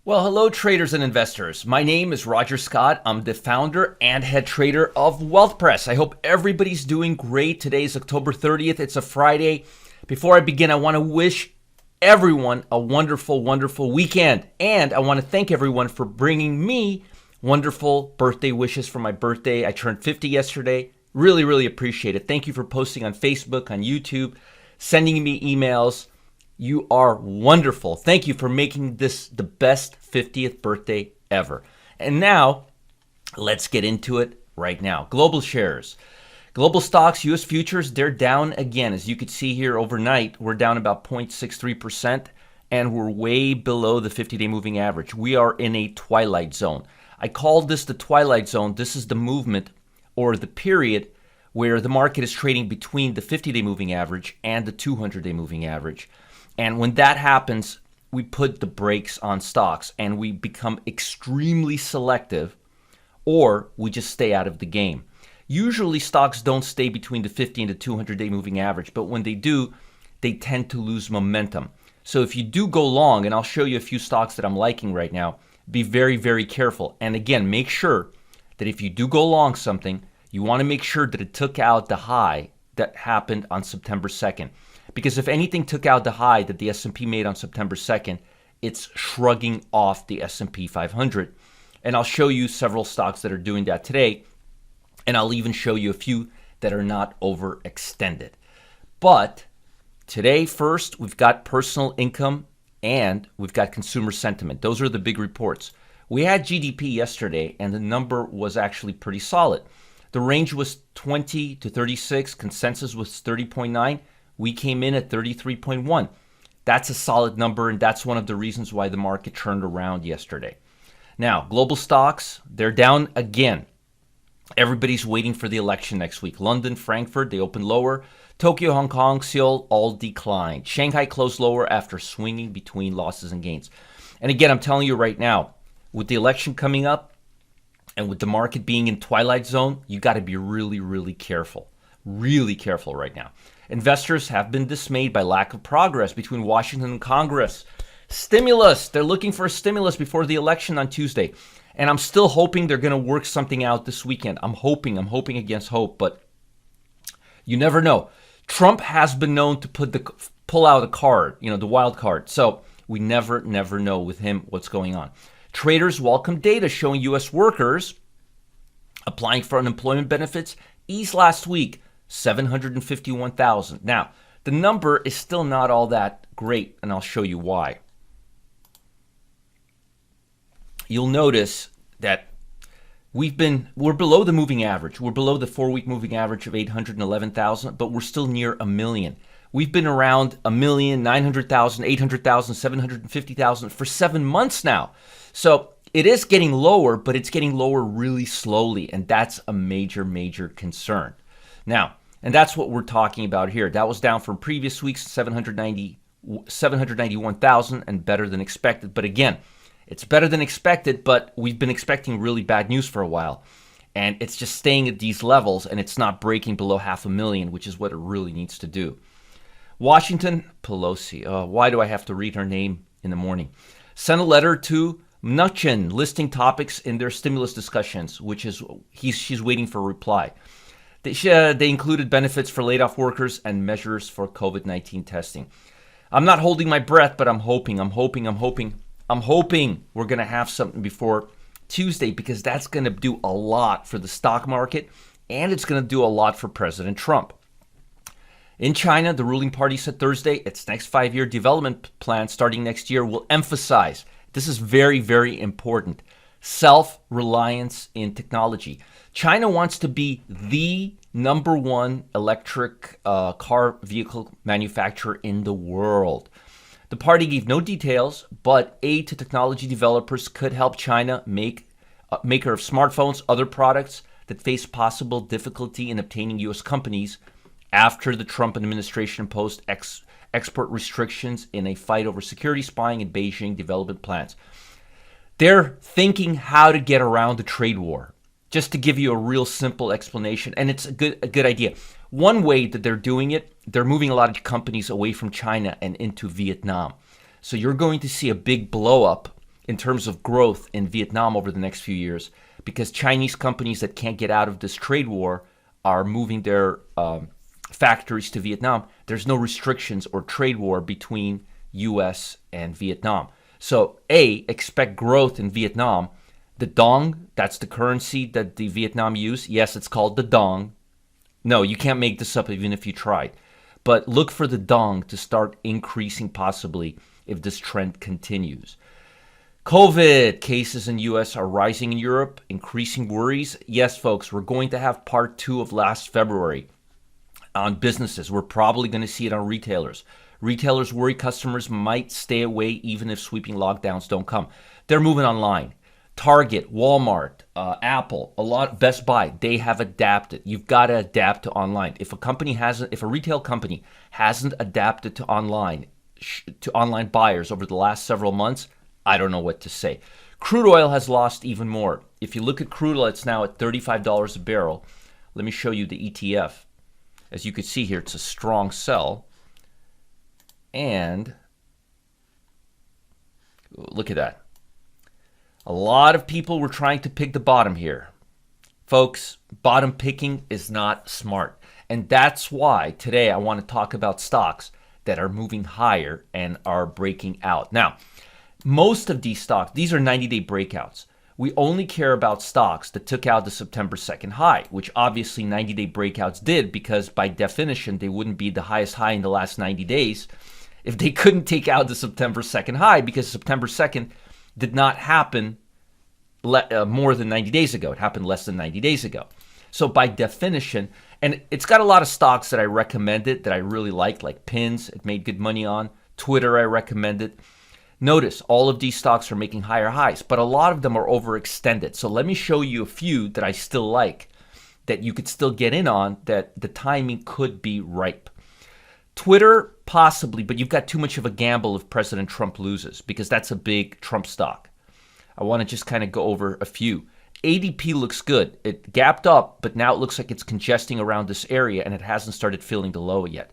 Well, hello, traders and investors. My name is Roger Scott. I'm the founder and head trader of Wealth Press. I hope everybody's doing great. Today is October 30th. It's a Friday. Before I begin, I want to wish everyone a wonderful, wonderful weekend. And I want to thank everyone for bringing me wonderful birthday wishes for my birthday. I turned 50 yesterday. Really, really appreciate it. Thank you for posting on Facebook, on YouTube, sending me emails. You are wonderful. Thank you for making this the best 50th birthday ever. And now, let's get into it right now. Global shares. Global stocks, U.S. futures, they're down again. As you can see here overnight, we're down about 0.63%, and we're way below the 50-day moving average. We are in a twilight zone. I called this the twilight zone. This is the movement or the period where the market is trading between the 50-day moving average and the 200-day moving average. And when that happens, we put the brakes on stocks and we become extremely selective, or we just stay out of the game. Usually stocks don't stay between the 50 and the 200-day moving average, but when they do, they tend to lose momentum. So if you do go long, and I'll show you a few stocks that I'm liking right now, be very, very careful. And again, make sure that if you do go long something, you want to make sure that it took out the high that happened on September 2nd. Because if anything took out the high that the S&P made on September 2nd, it's shrugging off the S&P 500. And I'll show you several stocks that are doing that today. And I'll even show you a few that are not overextended. But today, first, we've got personal income and we've got consumer sentiment. Those are the big reports. We had GDP yesterday, and the number was actually pretty solid. The range was 20 to 36. Consensus was 30.9. We came in at 33.1. That's a solid number, and that's one of the reasons why the market turned around yesterday. Now, global stocks, they're down again. Everybody's waiting for the election next week. London, Frankfurt, they opened lower. Tokyo, Hong Kong, Seoul, all declined. Shanghai closed lower after swinging between losses and gains. And again, I'm telling you right now, with the election coming up and with the market being in twilight zone, you got to be really, really careful. Really careful right now. Investors have been dismayed by lack of progress between Washington and Congress. Stimulus. They're looking for a stimulus before the election on Tuesday. And I'm still hoping they're going to work something out this weekend. I'm hoping against hope, but you never know. Trump has been known to pull out a card, the wild card. So we never know with him what's going on. Traders welcome data showing U.S. workers applying for unemployment benefits eased last week. 751,000. Now, the number is still not all that great, and I'll show you why. You'll notice that we're below the moving average. We're below the 4-week moving average of 811,000, but we're still near a million. We've been around 1,900,000, 800,000, 750,000 for 7 months now. So it is getting lower, but it's getting lower really slowly, and that's a major, major concern. Now, and that's what we're talking about here. That was down from previous weeks, 791,000, and better than expected. But again, it's better than expected, but we've been expecting really bad news for a while. And it's just staying at these levels, and it's not breaking below 500,000, which is what it really needs to do. Washington, Pelosi. Why do I have to read her name in the morning? Sent a letter to Mnuchin listing topics in their stimulus discussions, which is she's waiting for a reply. They included benefits for laid-off workers and measures for COVID-19 testing. I'm not holding my breath, but I'm hoping we're going to have something before Tuesday, because that's going to do a lot for the stock market, and it's going to do a lot for President Trump. In China, the ruling party said Thursday its next 5-year development plan starting next year will emphasize, this is very, very important, self-reliance in technology. China wants to be the number one electric car vehicle manufacturer in the world. The party gave no details, but aid to technology developers could help China maker of smartphones, other products that face possible difficulty in obtaining U.S. companies after the Trump administration imposed export restrictions in a fight over security spying and Beijing development plans. They're thinking how to get around the trade war. Just to give you a real simple explanation, and it's a good idea. One way that they're doing it, they're moving a lot of companies away from China and into Vietnam. So you're going to see a big blow up in terms of growth in Vietnam over the next few years, because Chinese companies that can't get out of this trade war are moving their factories to Vietnam. There's no restrictions or trade war between U.S. and Vietnam. So, expect growth in Vietnam. The dong, that's the currency that the Vietnam use. Yes, it's called the dong. No, you can't make this up even if you tried. But look for the dong to start increasing possibly if this trend continues. COVID cases in U.S. are rising in Europe, increasing worries. Yes, folks, we're going to have part 2 of last February on businesses. We're probably going to see it on retailers. Retailers worry customers might stay away even if sweeping lockdowns don't come. They're moving online. Target, Walmart, Apple, Best Buy, they have adapted. You've got to adapt to online. If a retail company hasn't adapted to online buyers over the last several months, I don't know what to say. Crude oil has lost even more. If you look at crude oil, it's now at $35 a barrel. Let me show you the ETF. As you can see here, it's a strong sell. And look at that. A lot of people were trying to pick the bottom here. Folks, bottom picking is not smart. And that's why today I want to talk about stocks that are moving higher and are breaking out. Now, most of these stocks, these are 90-day breakouts. We only care about stocks that took out the September 2nd high, which obviously 90-day breakouts did, because by definition, they wouldn't be the highest high in the last 90 days if they couldn't take out the September 2nd high, because September 2nd did not happen more than 90 days ago. It happened less than 90 days ago. So by definition, and it's got a lot of stocks that I recommended that I really liked, like Pins, it made good money on. Twitter, I recommended. Notice all of these stocks are making higher highs, but a lot of them are overextended. So let me show you a few that I still like, that you could still get in on, that the timing could be ripe. Twitter, possibly, but you've got too much of a gamble if President Trump loses, because that's a big Trump stock. I want to just kind of go over a few. ADP looks good. It gapped up, but now it looks like it's congesting around this area, and it hasn't started filling the low yet.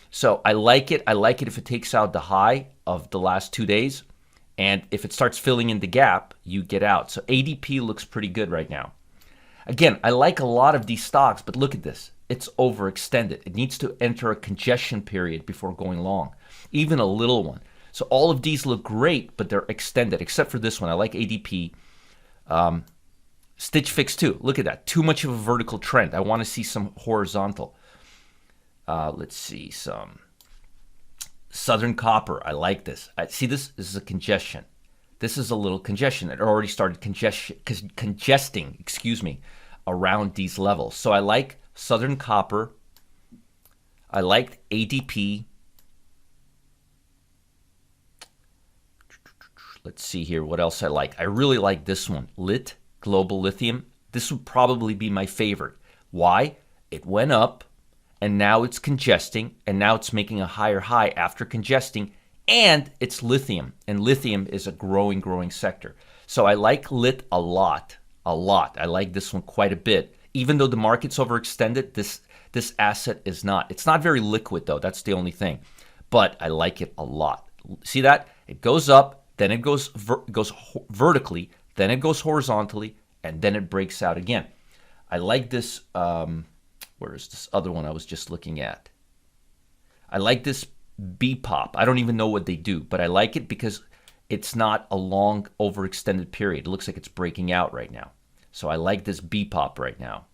So I like it. I like it if it takes out the high of the last 2 days, and if it starts filling in the gap, you get out. So ADP looks pretty good right now. Again, I like a lot of these stocks, but look at this. It's overextended. It needs to enter a congestion period before going long, even a little one. So all of these look great, but they're extended, except for this one. I like ADP. Stitch Fix too. Look at that. Too much of a vertical trend. I want to see some horizontal. Let's see some Southern Copper. I like this. See this? This is a congestion. This is a little congestion. It already started congesting, around these levels. So I like Southern Copper. I liked ADP. Let's see here what else I like. I really like this one, Global Lithium. This would probably be my favorite. Why? It went up, and now it's congesting, and now it's making a higher high after congesting, and it's lithium, and lithium is a growing sector. So I like Lit a lot. I like this one quite a bit. Even though the market's overextended, this asset is not. It's not very liquid, though. That's the only thing. But I like it a lot. See that? It goes up, then it goes vertically, then it goes horizontally, and then it breaks out again. I like this. Where is this other one I was just looking at? I like this B-pop. I don't even know what they do, but I like it because it's not a long overextended period. It looks like it's breaking out right now. So I like this B-pop right now.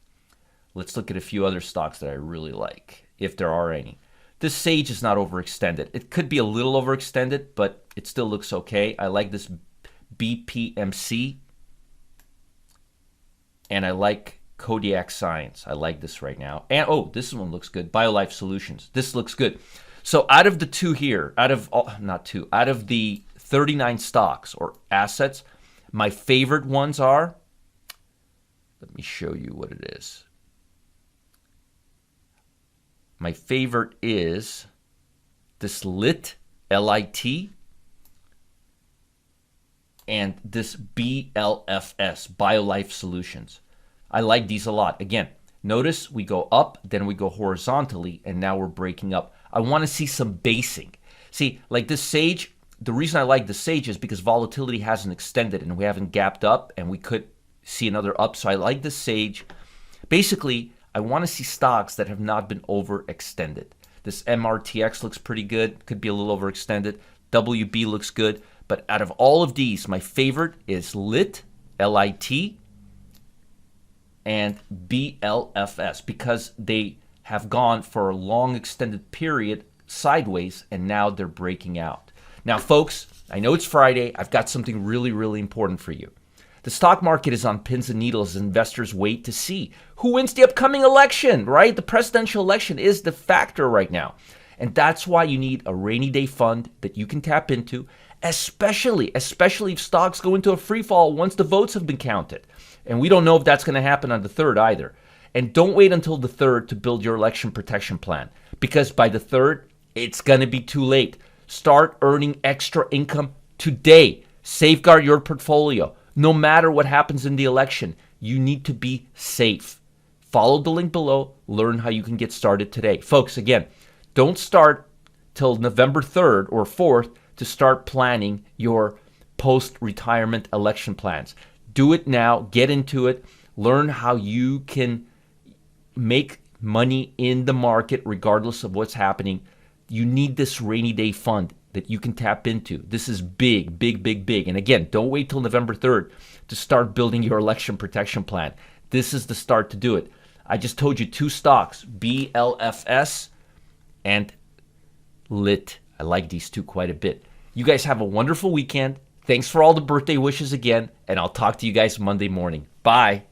Let's look at a few other stocks that I really like, if there are any. This Sage is not overextended. It could be a little overextended, but it still looks okay. I like this BPMC. And I like Kodiak Science. I like this right now. And this one looks good. BioLife Solutions. This looks good. So out of the two here, out of the 39 stocks or assets, my favorite ones are, let me show you what it is. My favorite is this LIT, L-I-T, and this BLFS, BioLife Solutions. I like these a lot. Again, notice we go up, then we go horizontally, and now we're breaking up. I want to see some basing. See, like this Sage, the reason I like the Sage is because volatility hasn't extended and we haven't gapped up and we could see another up. So I like the Sage. Basically, I want to see stocks that have not been overextended. This MRTX looks pretty good. Could be a little overextended. WB looks good. But out of all of these, my favorite is LIT, L-I-T, and BLFS because they have gone for a long extended period sideways and now they're breaking out. Now, folks, I know it's Friday. I've got something really, really important for you. The stock market is on pins and needles as investors wait to see who wins the upcoming election, right? The presidential election is the factor right now. And that's why you need a rainy day fund that you can tap into, especially if stocks go into a free fall once the votes have been counted. And we don't know if that's going to happen on the 3rd either. And don't wait until the 3rd to build your election protection plan, because by the 3rd, it's going to be too late. Start earning extra income today. Safeguard your portfolio. No matter what happens in the election, you need to be safe. Follow the link below. Learn how you can get started today. Folks, again, don't start till November 3rd or 4th to start planning your post-retirement election plans. Do it now. Get into it. Learn how you can make money in the market regardless of what's happening. You need this rainy day fund that you can tap into. This is big, big, big, big. And again, don't wait till November 3rd to start building your election protection plan. This is the start to do it. I just told you 2 stocks, BLFS and LIT. I like these 2 quite a bit. You guys have a wonderful weekend. Thanks for all the birthday wishes again, and I'll talk to you guys Monday morning. Bye.